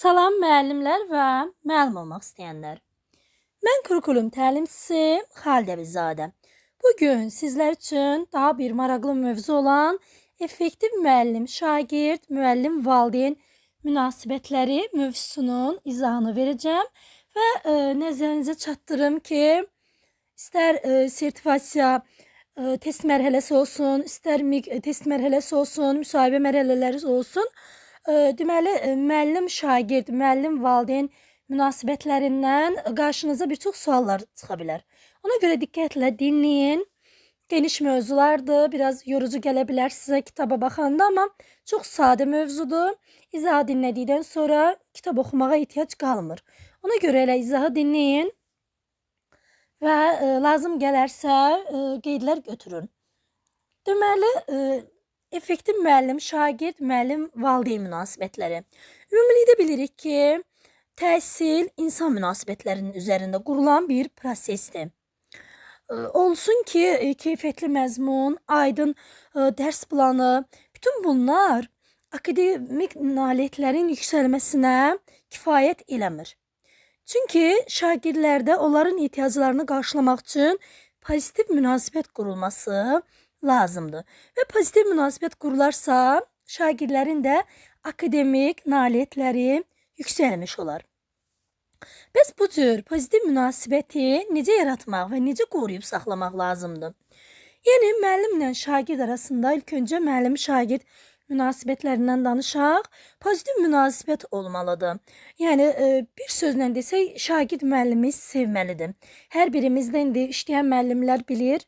Salam müəllimlər və müəllim olmaq istəyənlər. Mən kurikulum təlimçisi Xalidə Əbizzadə. Bugün sizlər üçün daha bir maraqlı mövzu olan effektiv müəllim, şagird, müəllim, valideyn münasibətləri mövzusunun izahını verəcəm və nəzərinizə çatdırım ki, istər sertifikasiya test mərhələsi olsun, istər MİQ test mərhələsi olsun, müsahibə mərhələləri olsun. Deməli, müəllim, şagird, müəllim, valideyn münasibətlərindən qarşınıza bir çox suallar çıxa bilər. Ona görə diqqətlə dinləyin. Geniş mövzulardır, biraz yorucu gələ bilər sizə kitaba baxanda, amma çox sadə mövzudur. İzahı dinlədikdən sonra kitab oxumağa ehtiyac qalmır. Ona görə elə izahı dinləyin və lazım gələrsə qeydlər götürün. Deməli, effektiv müəllim, şagird, müəllim, valideyn münasibətləri. Ümumilikdə bilirik ki, təhsil insan münasibətlərinin üzərində qurulan bir prosesdir. Olsun ki, keyfiyyətli məzmun, aydın dərs planı, bütün bunlar akademik nailiyyətlərin yüksəlməsinə kifayət eləmir. Çünki şagirdlərdə onların ehtiyaclarını qarşılamaq üçün pozitiv münasibət qurulması lazımdır. Və pozitiv münasibət qurularsa, şagirdlərin də akademik nailiyyətləri yüksəlmiş olar. Bəs bu cür pozitiv münasibəti necə yaratmaq və necə qoruyub saxlamaq lazımdır? Yəni, müəllimlə şagird arasında ilk öncə müəllim-şagird münasibətlərindən danışaq. Pozitiv münasibət olmalıdır. Yəni, bir sözlə desək, şagird müəllimi sevməlidir. Hər birimizdən də işləyən müəllimlər bilir.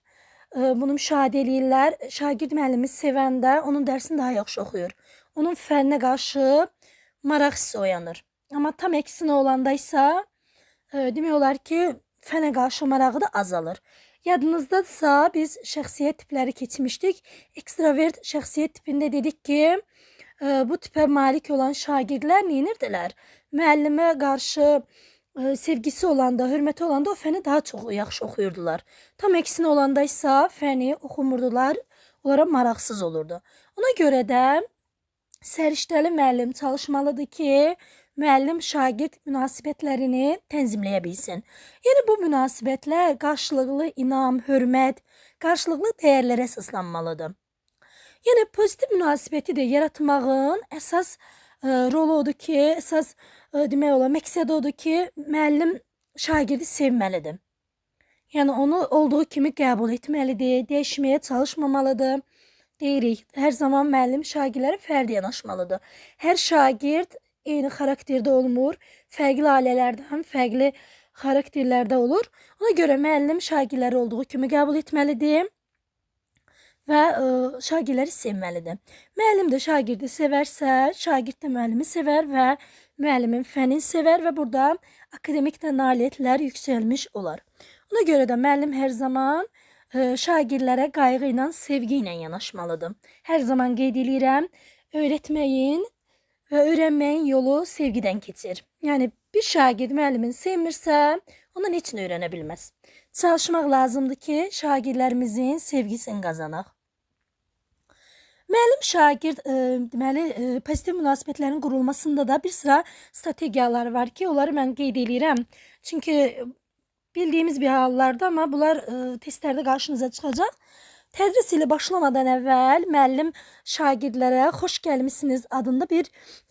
Bunu müşahidə eləyirlər. Şagird müəllimi sevəndə onun dərsini daha yaxşı oxuyur. Onun fənninə qarşı maraq hissi oyanır. Amma tam əksinə olanda isə demək olar ki, fənə qarşı marağı da azalır. Yadınızdadırsa, biz şəxsiyyət tipləri keçmişdik. Ekstravert şəxsiyyət tipində dedik ki, bu tipə malik olan şagirdlər neyinirdilər? Müəllimə qarşı sevgisi olanda, hörməti olanda o fəni daha çox yaxşı oxuyurdular. Tam əksinə olanda isə fəni oxumurdular, onlara maraqsız olurdu. Ona görə də səriştəli müəllim çalışmalıdır ki, müəllim-şagird münasibətlərini tənzimləyə bilsin. Yəni, bu münasibətlər qarşılıqlı inam, hörmət, qarşılıqlı dəyərlərə əsaslanmalıdır. Yəni, pozitiv münasibəti də yaratmağın əsas rolu odur ki, əsas demək olar, məqsədi odur ki, müəllim şagirdi sevməlidir. Yəni, onu olduğu kimi qəbul etməlidir, dəyişməyə çalışmamalıdır. Deyirik, hər zaman müəllim şagirdlərə fərdi yanaşmalıdır. Hər şagird eyni xarakterdə olmur, fərqli ailələrdən, fərqli xarakterlərdə olur. Ona görə müəllim şagirdləri olduğu kimi qəbul etməlidir və şagirdləri sevməlidir. Müəllim də şagirdi sevərsə, şagird də müəllimi sevər və müəllimin fənini sevər və burada akademik də nailiyyətlər yüksəlmiş olar. Ona görə də müəllim hər zaman şagirdlərə qayğı ilə, sevgi ilə yanaşmalıdır. Hər zaman qeyd edirəm, öyrətməyin və öyrənməyin yolu sevgidən keçir. Yəni, bir şagird müəllimin sevmirsə, ondan heç nə öyrənə bilməz. Çalışmaq lazımdır ki, şagirdlərimizin sevgisini qazanaq. Müəllim-şagird deməli, pozitiv münasibətlərin qurulmasında da bir sıra strategiyalar var ki, onları mən qeyd edirəm. Çünki bildiyimiz bir hallardır, amma bunlar testlərdə qarşınıza çıxacaq. Tədris ilə başlamadan əvvəl müəllim şagirdlərə xoş gəlmisiniz adında bir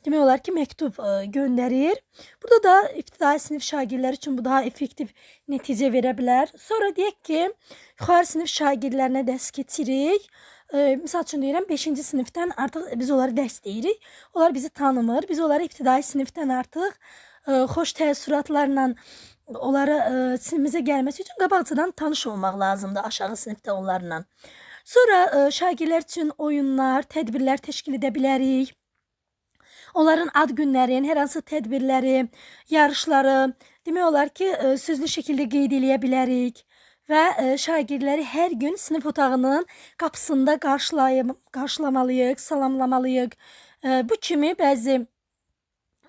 demək olar ki, məktub göndərir. Burada da ibtidai sinif şagirdləri üçün bu daha effektiv nəticə verə bilər. Sonra deyək ki, yuxarı sinif şagirdlərinə dərs keçirik. Misal üçün deyirəm, 5-ci sinifdən artıq biz onları dərs deyirik. Onlar bizi tanımır. Biz onları ibtidai sinifdən artıq xoş təəssüratlarla onlara sinifimizə gəlməsi üçün qabaqcadan tanış olmaq lazımdır aşağı sinifdə onlarla. Sonra şagirdlər üçün oyunlar, tədbirlər təşkil edə bilərik. Onların ad günləri, hər hansı tədbirləri, yarışları demək olar ki, sözlü şəkildə qeyd eləyə bilərik. Və şagirdləri hər gün sinif otağının qapısında qarşılamalıyıq, salamlamalıyıq. Bu kimi bəzi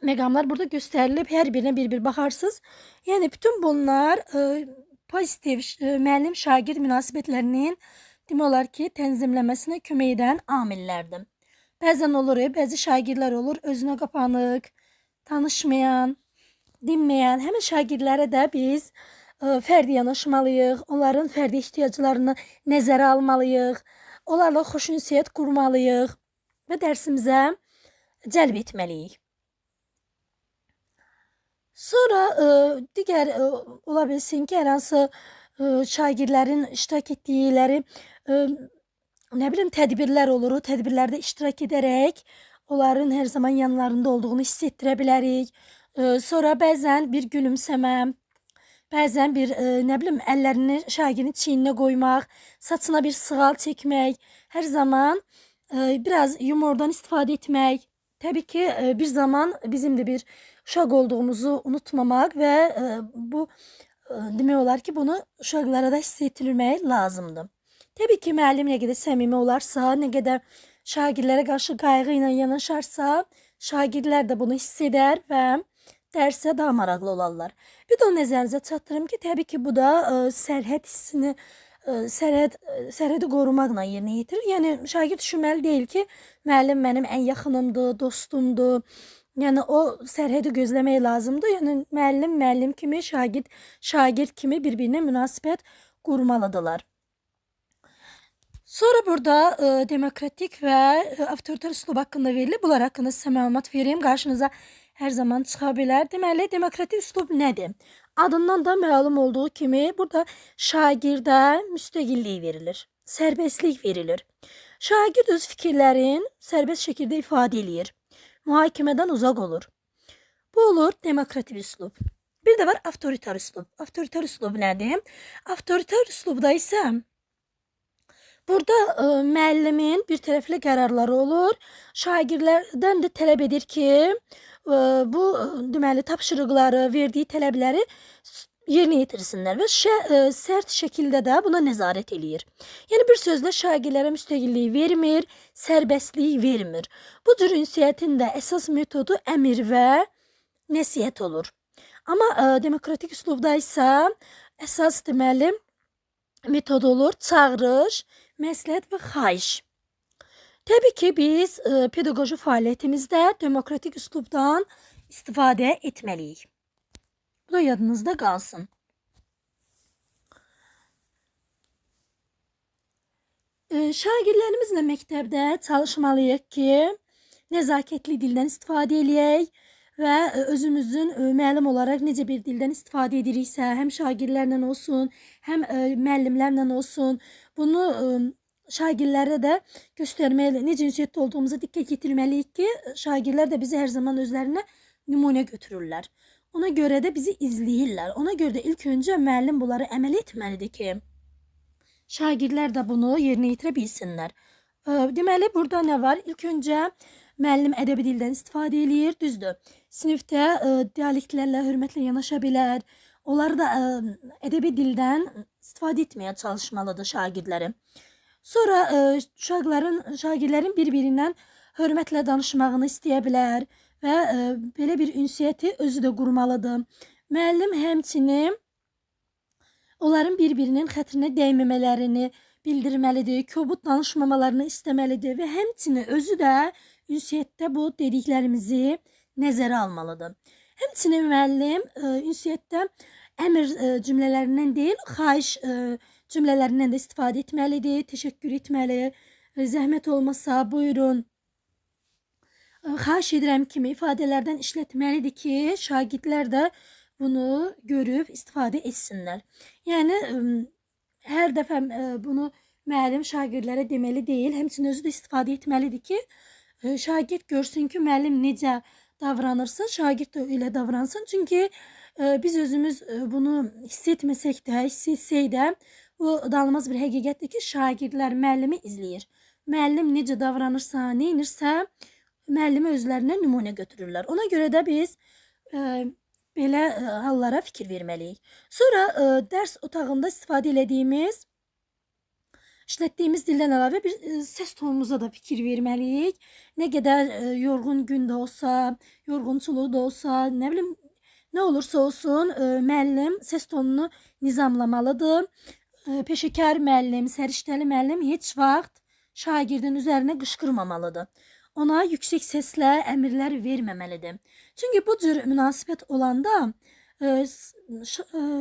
məqamlar burada göstərilib, hər birinə bir-bir baxarsınız. Yəni, bütün bunlar pozitiv müəllim-şagird münasibətlərinin demək olar ki, tənzimləməsinə kömək edən amillərdir. Bəzən olur, bəzi şagirdlər olur, özünə qapanıq, danışmayan, dinmeyen hemen şagirdlərə də biz fərdi yanaşmalıyıq. Onların fərdi ehtiyaclarını nəzərə almalıyıq. Onlarla xoşünsiyyət qurmalıyıq və dərsimizə cəlb etməliyik. Sonra digər ola bilsin ki, hər hansı şagirdlərin iştirak etdikləri nə bilim tədbirlər olur. O tədbirlərdə iştirak edərək onların hər zaman yanlarında olduğunu hiss etdirə bilərik. Sonra bəzən bir gülümsəmə, bəzən bir nə bilim əllərini şagirdin çiyninə qoymaq, saçına bir sığal çəkmək, hər zaman biraz yumordan istifadə etmək. Təbii ki, bir zaman bizim də bir uşaq olduğumuzu unutmamaq və bu demək olar ki, bunu uşaqlara da hiss etdirmək lazımdır. Təbii ki, müəllim nə qədər səmimi olarsa, nə qədər şagirdlərə qarşı qayğı ilə yanaşarsa, şagirdlər də bunu hiss edər və dərsə daha maraqlı olarlar. Bir də o nəzərinizə çatdırım ki, təbii ki, bu da sərhəd hissini, sərhədi qorumaqla yerinə yetirir. Yəni, şagird düşünməli deyil ki, müəllim mənim ən yaxınımdır, dostumdur. Yəni, o sərhədi gözləmək lazımdır. Yəni, müəllim kimi, şagird kimi bir-birinə münasibət qurmalıdırlar. Sonra burada demokratik və avtoritar üslub haqqında verilir. Bunlar haqqında sizə məlumat vereyim. Qarşınıza hər zaman çıxa bilər. Deməli, demokratik üslub nədir? Adından da məlum olduğu kimi burada şagirdə müstəqillik verilir, sərbəstlik verilir. Şagird öz fikirlərin sərbəst şəkildə ifadə eləyir, mühakimədən uzaq olur. Bu olur demokratik üslub. Bir də var avtoritar üslub. Avtoritar üslub nədir? Avtoritar üslubda isə burada müəllimin bir tərəfli qərarları olur. Şagirdlərdən də tələb edir ki, bu deməli tapşırıqları, verdiyi tələbləri yerinə yetirsinlər və sərt şəkildə də buna nəzarət eləyir. Yəni bir sözlə şagirdlərə müstəqillik vermir, sərbəstlik vermir. Bu cür ünsiyyətin də əsas metodu əmr və nəsihət olur. Amma demokratik üslubda isə əsas deməli metod olur çağırış, məsləhət və xahiş. Təbii ki, biz pedaqoji fəaliyyətimizdə demokratik üslubdan istifadə etməliyik. Bu da yadınızda qalsın. Şagirdlərimizlə məktəbdə çalışmalıyıq ki, nəzakətli dildən istifadə eləyək və özümüzün müəllim olaraq necə bir dildən istifadə ediriksə, həm şagirdlərlə olsun, həm müəllimlərlə olsun, bunu şagirdlərə də göstərməli, necə ünsiyyətdə olduğumuza diqqət yetirməliyik ki, şagirdlər də bizi hər zaman özlərinə nümunə götürürlər. Ona görə də bizi izləyirlər. Ona görə də ilk öncə müəllim bunları əməl etməlidir ki, şagirdlər də bunu yerinə yetirə bilsinlər. Deməli, burada nə var? İlk öncə müəllim ədəbi dildən istifadə eləyir, düzdür. Sinifdə dialektlərlə hörmətlə yanaşa bilər. Onlar da ədəbi dildən istifadə etməyə çalışmalıdır şagirdləri. Sonra şagirdlərin bir-birindən hörmətlə danışmağını istəyə bilər və belə bir ünsiyyəti özü də qurmalıdır. Müəllim həmçinin onların bir-birinin xətrinə dəyməmələrini bildirməlidir, kobud danışmamalarını istəməlidir və həmçinin özü də ünsiyyətdə bu dediklərimizi nəzərə almalıdır. Həmçinin müəllim ünsiyyətdə əmr cümlələrindən deyil, xahiş cümlələrindən də istifadə etməlidir, təşəkkür etməli, zəhmət olmasa buyurun, xahiş edirəm kimi ifadələrdən işlətməlidir ki, şagirdlər də bunu görüb istifadə etsinlər. Yəni, hər dəfə bunu müəllim şagirdlərə deməli deyil, həmçinin özü də istifadə etməlidir ki, şagird görsün ki, müəllim necə davranırsa, şagird də elə davransın. Çünki biz özümüz bunu hiss etməsək də, hiss etsək də, bu danılmaz bir həqiqətdir ki, şagirdlər müəllimi izləyir. Müəllim necə davranırsa, nə edirsə, müəllimi özlərinə nümunə götürürlər. Ona görə də biz belə hallara fikir verməliyik. Sonra dərs otağında istifadə elədiyimiz, işlətdiyimiz dildən əlavə bir səs tonumuza da fikir verməliyik. Nə qədər yorğun gün də olsa, yorğunçuluq da olsa, nə bilim, nə olursa olsun, müəllim səs tonunu nizamlamalıdır. Peşəkar müəllim, səriştəli müəllim heç vaxt şagirdin üzərinə qışqırmamalıdır. ona yüksək səslə əmrlər verməməlidir. Çünki bu cür münasibət olanda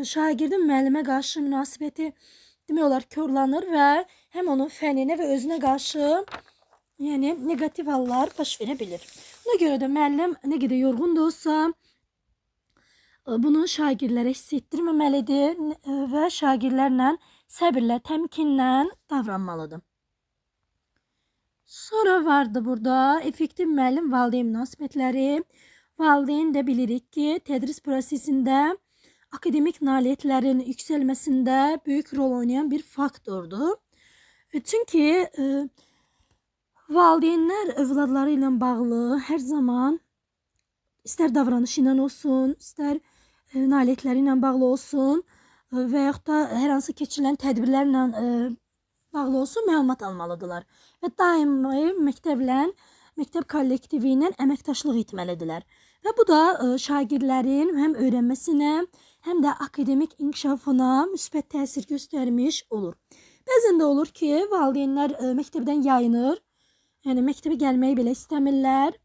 şagirdin müəllimə qarşı münasibəti demək olar korlanır və həm onun fəninə və özünə qarşı yəni negativ hallar baş verə bilir. Buna görə də müəllim nə qədər yorğundursa bunu şagirdlərə hiss etdirməməlidir və şagirdlərlə səbirlə, təmkinlə davranmalıdır. Sonra vardı burada effektiv müəllim valideyn münasibətləri. Valideyn də bilirik ki, tədris prosesində akademik nailiyyətlərin yüksəlməsində böyük rol oynayan bir faktordur. Çünki valideynlər övladları ilə bağlı hər zaman istər davranışı ilə olsun, istər nailiyyətləri ilə bağlı olsun və yaxud da hər hansı keçirilən tədbirlərlə bağlı olsun məlumat almalıdırlar və daimi məktəb kollektivi ilə əməkdaşlıq etməlidirlər. Və bu da şagirdlərin həm öyrənməsinə, həm də akademik inkişafına müsbət təsir göstərmiş olur. Bəzən də olur ki, valideynlər məktəbdən yayınır, yəni məktəbə gəlməyi belə istəmirlər,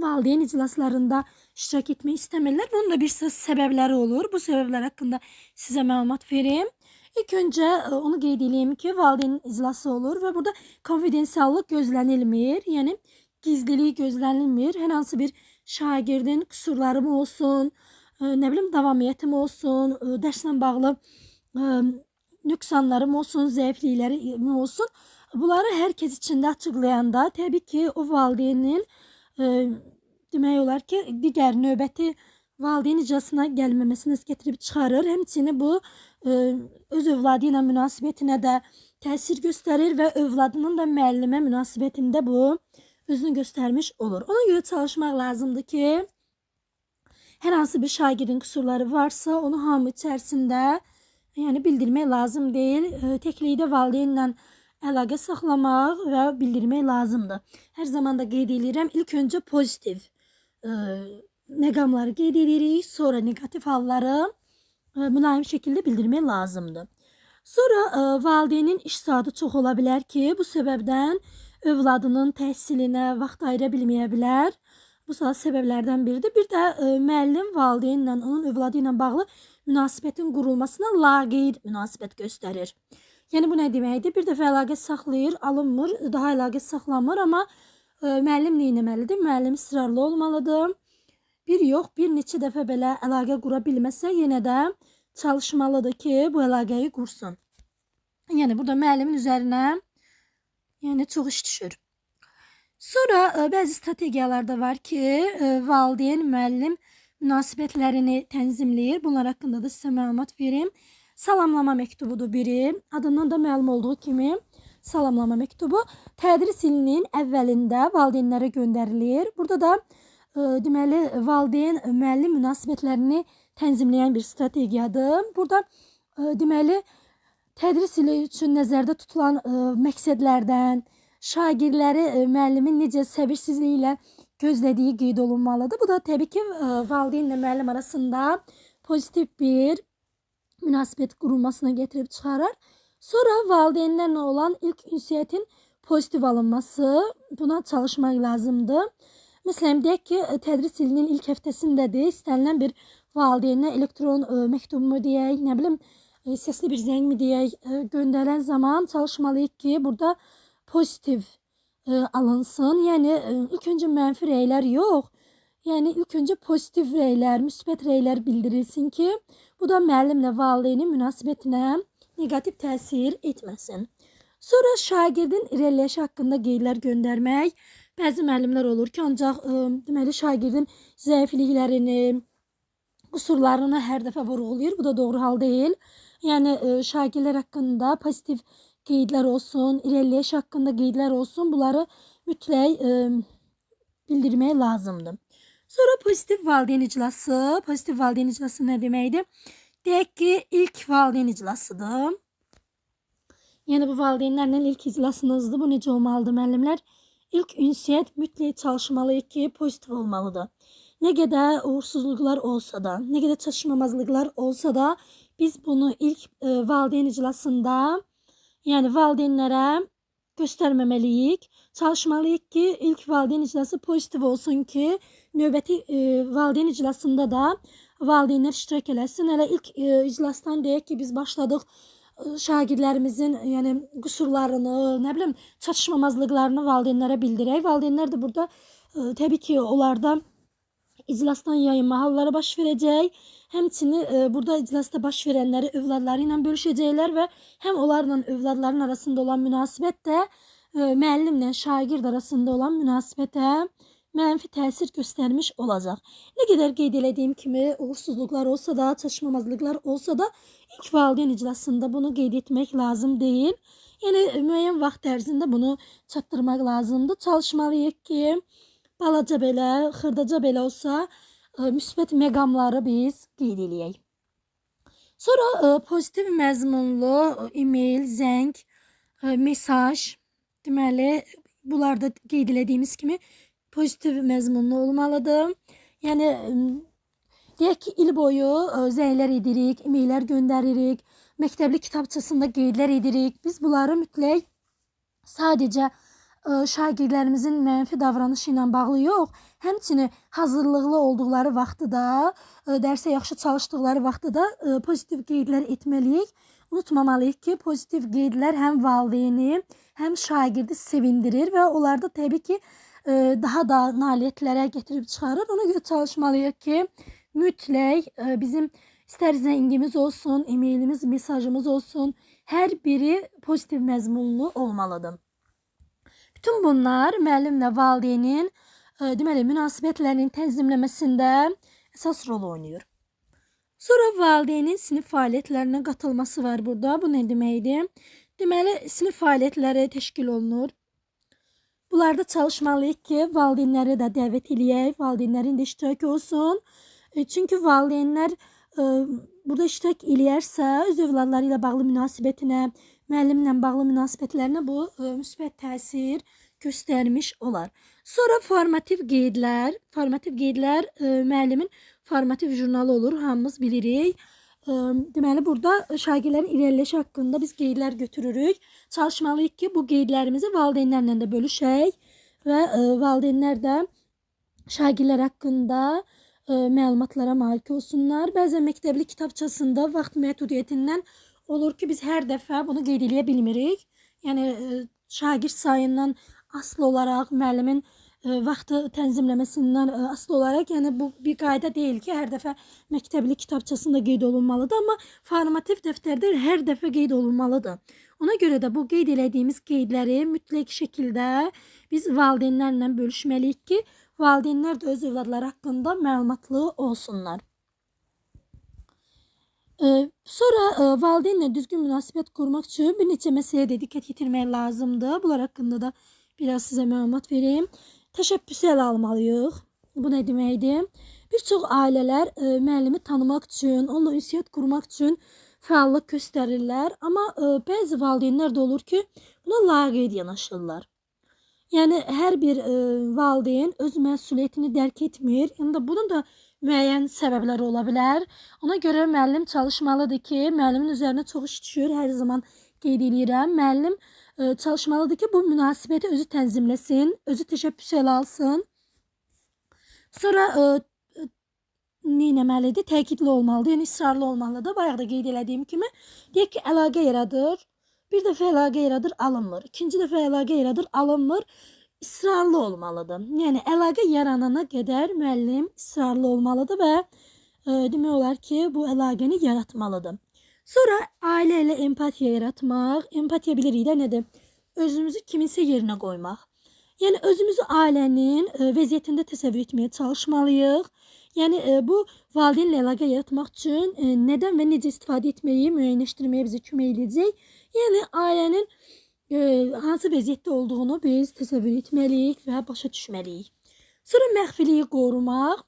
valideyn iclaslarında iştirak etmək istəmirlər. Bunun da bir sıra səbəbləri olur. Bu səbəblər haqqında sizə məlumat verim. İlk öncə onu qeyd edeyim ki, valideyn iclası olur və burada konfidensiallıq gözlənilmir, yəni gizlilik gözlənilmir. Hər hansı bir şagirdin qüsurları mı olsun, nə bilim davamiyyəti mi olsun, dərslə bağlı nöqsanları mı olsun, zəiflikləri mi olsun, bunları hər kəs içində açıqlayanda təbii ki, o valideynin demək olar ki, digər növbəti valideyn iclasına gəlməməsini gətirib çıxarır. Həmçinin bu öz övladı ilə münasibətinə də təsir göstərir və övladının da müəllimə münasibətində bu özünü göstərmiş olur. Ona görə çalışmaq lazımdır ki, hər hansı bir şagirdin qüsurları varsa, onu hamı içərisində yəni bildirmək lazım deyil. Təklikdə valideynlə əlaqə saxlamaq və bildirmək lazımdır. Hər zaman da qeyd edirəm, ilk öncə pozitiv məqamları qeyd edirik, sonra negativ halları mülayim şəkildə bildirmək lazımdır. Sonra valideynin iş saatı çox ola bilər ki, bu səbəbdən övladının təhsilinə vaxt ayıra bilməyə bilər. Bu səbəblərdən biridir. Bir də müəllim valideynlə, onun övladı ilə bağlı münasibətin qurulmasına laqeyd münasibət göstərir. Yəni bu nə deməkdir? Bir dəfə əlaqə saxlayır, alınmır, daha əlaqə saxlanmır, amma müəllim nə etməlidir? Müəllim israrlı olmalıdır. Bir yox, bir neçə dəfə belə əlaqə qura bilməsə, yenə də çalışmalıdır ki, bu əlaqəyi qursun. Yəni burada müəllimin üzərinə yəni çox iş düşür. Sonra bəzi strategiyalar da var ki, valideyn müəllim münasibətlərini tənzimləyir. Bunlar haqqında da sizə məlumat verim. Salamlama məktubudur biri. Adından da məlum olduğu kimi salamlama məktubu tədris ilinin əvvəlində valideynlərə göndərilir. Burada da deməli valideyn müəllim münasibətlərini tənzimləyən bir strategiyadır. Burada deməli tədris ili üçün nəzərdə tutulan məqsədlərdən şagirdləri müəllimin necə səbirsizliklə gözlədiyi qeyd olunmalıdır. Bu da təbii ki, valideynlə müəllim arasında pozitiv bir münasibət qurulmasına gətirib çıxarır. Sonra valideynlərlə olan ilk ünsiyyətin pozitiv alınması, buna çalışmaq lazımdır. Məsələn, deyək ki, tədris ilinin ilk həftəsindədir, istənilən bir valideynə elektron məktub mu deyək, nə bilim, səsli bir zəng mi deyək, göndərən zaman çalışmalıyıq ki, burada pozitiv alınsın. Yəni, ilk öncə mənfi rəylər yox, yəni ilk öncə pozitiv rəylər, müsbət rəylər bildirilsin ki, bu da müəllimlə valideynin münasibətinə negativ təsir etməsin. Sonra şagirdin irəliləyişi haqqında qeydlər göndərmək. Bəzi müəllimlər olur ki, ancaq deməli şagirdin zəifliklərini, qüsurlarını hər dəfə vurğulayır. Bu da doğru hal deyil. Yəni şagirdlər haqqında pozitiv qeydlər olsun, irəliləyiş haqqında qeydlər olsun. Bunları mütləq bildirmək lazımdır. Sonra pozitiv valideyn iclası. Pozitiv valideyn iclası nə deməkdir? Deyək ki, ilk valideyn iclasıdır. Yəni bu valideynlərlə ilk iclasınızdır. Bu necə olmalıdır müəllimlər? İlk ünsiyyət mütləq çalışmalıyıq ki, pozitiv olmalıdır. Nə qədər uğursuzluqlar olsa da, nə qədər çatışmamazlıqlar olsa da, biz bunu ilk valideyn iclasında, yəni valideynlərə göstərməməliyik. Çalışmalıyıq ki, ilk valideyn iclası pozitiv olsun ki, növbəti valideyn iclasında da valideynlər iştirak eləsin. Hələ ilk iclasdan deyək ki, biz başladıq şagirdlərimizin yəni qüsurlarını, nə bilim, çatışmamazlıqlarını valideynlərə bildirək. Valideynlər də burada təbii ki, onlarda iclasdan yayınma halları baş verəcək. Həmçinin burada iclasda baş verənləri övladları ilə bölüşəcəklər və həm onlarla övladların arasında olan münasibət də müəllimlə şagird arasında olan münasibətə mənfi təsir göstərmiş olacaq. Nə qədər qeyd elədiyim kimi uğursuzluqlar olsa da, çatışmamazlıqlar olsa da ilk valideyn iclasında bunu qeyd etmək lazım deyil. Yəni müəyyən vaxt ərzində bunu çatdırmaq lazımdır. Çalışmalıyıq ki, balaca belə, xırdaca belə olsa müsbət məqamları biz qeyd eləyək. Sonra pozitiv məzmunlu e-mail, zəng, mesaj, deməli, bunlar da qeyd elədiyimiz kimi pozitiv məzmunlu olmalıdır. Yəni, deyək ki, il boyu zənglər edirik, e-maillər göndəririk, məktəbli kitabçasında qeydlər edirik. Biz bunları mütləq sadəcə şagirdlərimizin mənfi davranışı ilə bağlı yox, həmçinin hazırlıqlı olduqları vaxtı da, dərsə yaxşı çalışdıqları vaxtı da pozitiv qeydlər etməliyik. Unutmamalıyıq ki, pozitiv qeydlər həm valideyni, həm şagirdi sevindirir və onlarda təbii ki, daha da nailiyyətlərə gətirib çıxarır. Ona görə çalışmalıyıq ki, mütləq bizim istər zəngimiz olsun, e-mailimiz, mesajımız olsun, hər biri pozitiv məzmunlu olmalıdır. Bütün bunlar müəllimlə valideynin deməli, münasibətlərinin tənzimləməsində əsas rol oynayır. Sonra valideynin sinif fəaliyyətlərinə qatılması var burada. Bu nə deməkdir? Deməli, sinif fəaliyyətləri təşkil olunur. Bunlarda çalışmalıyıq ki, valideynləri də dəvət eləyək, valideynlərin də iştirak olsun. Çünki valideynlər burada iştirak eləyərsə, öz övladları ilə bağlı münasibətinə, müəllimlə bağlı münasibətlərinə bu müsbət təsir göstərmiş olar. Sonra formativ qeydlər. Formativ qeydlər müəllimin formativ jurnalı olur, hamımız bilirik. Deməli, burada şagirdlərin irəliləyişi haqqında biz qeydlər götürürük. Çalışmalıyıq ki, bu qeydlərimizi valideynlərlə də bölüşək və valideynlər də şagirdlər haqqında məlumatlara malik olsunlar. Bəzən məktəbli kitabçasında vaxt məhdudiyyətindən olur ki, biz hər dəfə bunu qeyd eləyə bilmirik. Yəni, şagird sayından asılı olaraq, müəllimin vaxtı tənzimləməsindən asılı olaraq, yəni bu bir qayda deyil ki, hər dəfə məktəbli kitabçasında qeyd olunmalıdır, amma formativ dəftərdə hər dəfə qeyd olunmalıdır. Ona görə də bu qeyd elədiyimiz qeydləri mütləq şəkildə biz valideynlərlə bölüşməliyik ki, valideynlər də öz övladları haqqında məlumatlı olsunlar. Sonra valideynlə düzgün münasibət qurmaq üçün bir neçə məsələyə də diqqət yetirmək lazımdır. Bunlar haqqında da biraz sizə məlumat vereyim. Təşəbbüsü ələ almalıyıq. Bu nə deməkdir? Bir çox ailələr müəllimi tanımaq üçün, onunla ünsiyyət qurmaq üçün fəallıq göstərirlər. Amma bəzi valideynlər də olur ki, buna laqeyd yanaşırlar. Yəni, hər bir valideyn öz məsuliyyətini dərk etmir. Yəni da bunun da müəyyən səbəbləri ola bilər. Ona görə müəllim çalışmalıdır ki, müəllimin üzərinə çox iş düşür, hər zaman qeyd edirəm. Müəllim çalışmalıdır ki, bu münasibəti özü tənzimləsin, özü təşəbbüs ələ alsın. Sonra nə etməlidir? Təkidli olmalıdır, yəni israrlı olmalıdır. Bayaq da qeyd elədiyim kimi, deyək ki, əlaqə yaradır. Bir dəfə əlaqə yaradır, alınmır. İkinci dəfə əlaqə yaradır, alınmır. İsrarlı olmalıdır. Yəni, əlaqə yaranana qədər müəllim israrlı olmalıdır və demək olar ki, bu əlaqəni yaratmalıdır. Sonra ailə ilə empatiya yaratmaq. Empatiya bilirik də nədir? Özümüzü kiminsə yerinə qoymaq. Yəni, özümüzü ailənin vəziyyətində təsəvvür etməyə çalışmalıyıq. Yəni, bu valideynlə əlaqə yaratmaq üçün nədən və necə istifadə etməyi müəyyənləşdirməyə bizə kömək edəcək. Yəni, ailənin hansı vəziyyətdə olduğunu biz təsəvvür etməliyik və başa düşməliyik. Sonra məxfiliyi qorumaq.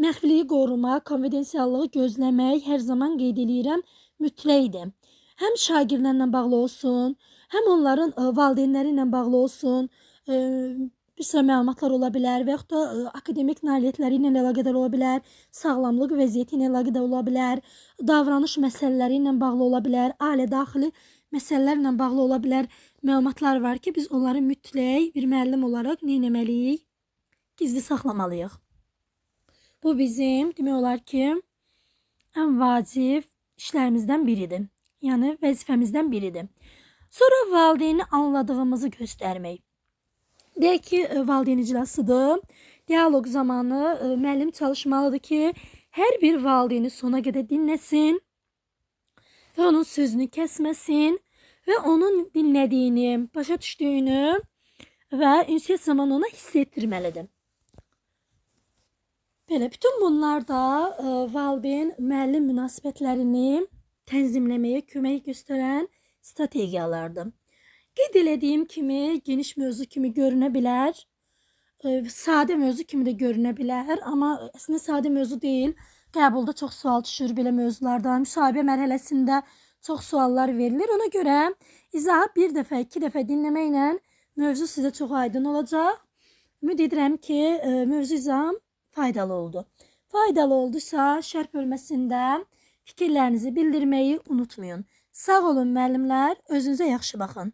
Məxfiliyi qorumaq, konfidensiallığı gözləmək hər zaman qeyd edirəm, mütləqdir. Həm şagirdlərlə bağlı olsun, həm onların valideynləri ilə bağlı olsun, bir sıra məlumatlar ola bilər və yaxud da akademik nailiyyətləri ilə əlaqədar ola bilər, sağlamlıq vəziyyəti ilə əlaqədar ola bilər, davranış məsələləri ilə bağlı ola bilər, ailə daxili məsələlərlə bağlı ola bilər məlumatlar var ki, biz onları mütləq bir müəllim olaraq nə etməliyik? Gizli saxlamalıyıq. Bu bizim demək olar ki, ən vacib işlərimizdən biridir. Yəni vəzifəmizdən biridir. Sonra valideyni anladığımızı göstərmək. Deyək ki, valideyn iclasıdır. Dialoq zamanı müəllim çalışmalıdır ki, hər bir valideyni sona qədər dinləsin və onun sözünü kəsməsin və onun dinlədiyini, başa düşdüyünü və ünsiyyət zamanı ona hiss etdirməlidir. Belə, bütün bunlar da valideyn müəllim münasibətlərini tənzimləməyə kömək göstərən strategiyalardır. Qeyd elədiyim kimi geniş mövzu kimi görünə bilər, sadə mövzu kimi də görünə bilər, amma əslində sadə mövzu deyil. Qəbulda çox sual düşür belə mövzulardan, müsahibə mərhələsində çox suallar verilir. Ona görə izahı bir dəfə, iki dəfə dinləməklə mövzu sizə çox aydın olacaq. Ümid edirəm ki, mövzu izahım faydalı oldu. Faydalı olduysa şərh bölməsində fikirlərinizi bildirməyi unutmayın. Sağ olun müəllimlər, özünüzə yaxşı baxın.